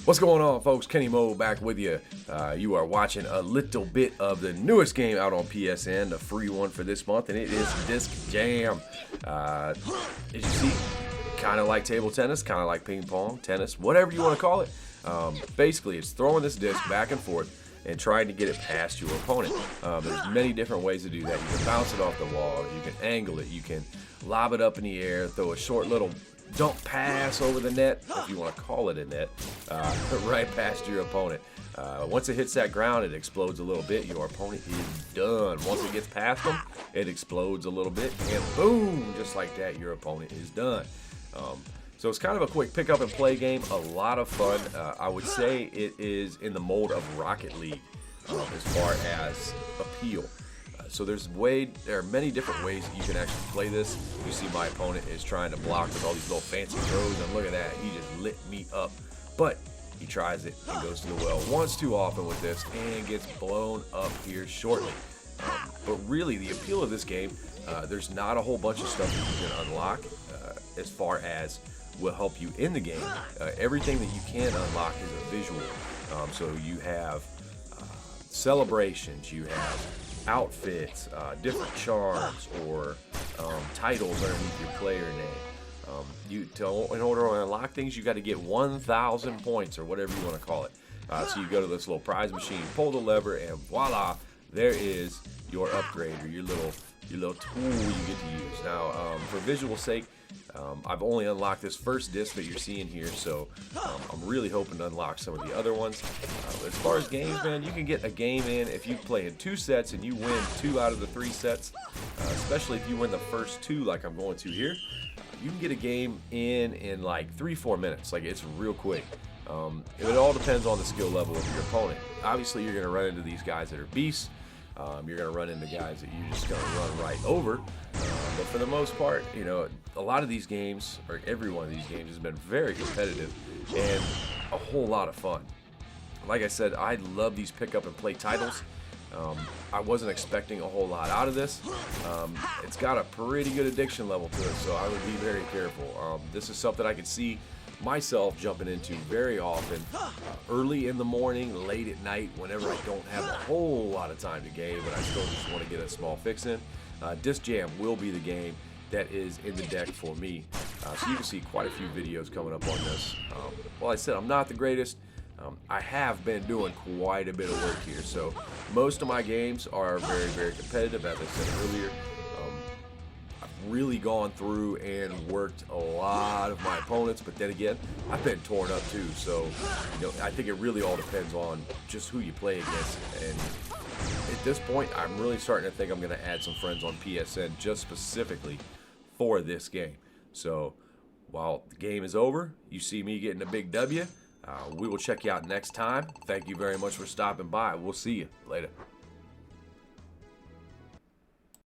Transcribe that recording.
What's going on, folks? Kenny Mo back with you. You are watching a little bit of the newest game out on PSN, the free one for this month, and it is Disc Jam. As you see, kind of like table tennis, kind of like ping pong, tennis, whatever you want to call it. Basically, it's throwing this disc back and forth and trying to get it past your opponent. There's many different ways to do that. You can bounce it off the wall, you can angle it, you can lob it up in the air, throw a short little dump pass over the net, if you want to call it a net, right past your opponent. Once it hits that ground, it explodes a little bit. Your opponent is done. Once it gets past them, it explodes a little bit, and boom, just like that, your opponent is done. So it's kind of a quick pick up and play game, a lot of fun. I would say it is in the mold of Rocket League as far as appeal. So there are many different ways that you can actually play this. You see my opponent is trying to block with all these little fancy throws, and look at that, he just lit me up. But he tries it and goes to the well once too often with this and gets blown up here shortly. But really, the appeal of this game, there's not a whole bunch of stuff that you can unlock as far as will help you in the game. Everything that you can unlock is a visual. So you have celebrations, you have outfits, different charms, or titles underneath your player name. In order to unlock things, you got to get 1,000 points, or whatever you want to call it. So you go to this little prize machine, pull the lever, and voila, there is your upgrade, or your little tool you get to use. Now, for visual sake, I've only unlocked this first disc that you're seeing here, so I'm really hoping to unlock some of the other ones. As far as games, man, you can get a game in if you play in 2 sets and you win 2 out of the 3 sets, especially if you win the first 2 like I'm going to here. You can get a game in like 3-4 minutes. Like, it's real quick. It all depends on the skill level of your opponent. Obviously, you're going to run into these guys that are beasts. You're going to run into guys that you're just going to run right over. But for the most part, you know, a lot of these games, or every one of these games, has been very competitive and a whole lot of fun. Like I said, I love these pick up and play titles. I wasn't expecting a whole lot out of this. It's got a pretty good addiction level to it, so I would be very careful. This is something I could see myself jumping into very often, early in the morning, late at night, whenever I don't have a whole lot of time to game but I still just want to get a small fix in. Disc Jam will be the game that is in the deck for me. So you can see quite a few videos coming up on this. Well, I said I'm not the greatest. I have been doing quite a bit of work here, so most of my games are very, very competitive, as I said earlier. I've really gone through and worked a lot of my opponents, but then again, I've been torn up too, so you know, I think it really all depends on just who you play against. And at this point, I'm really starting to think I'm going to add some friends on PSN just specifically for this game. So while the game is over, you see me getting a big W. We will check you out next time. Thank you very much for stopping by. We'll see you later.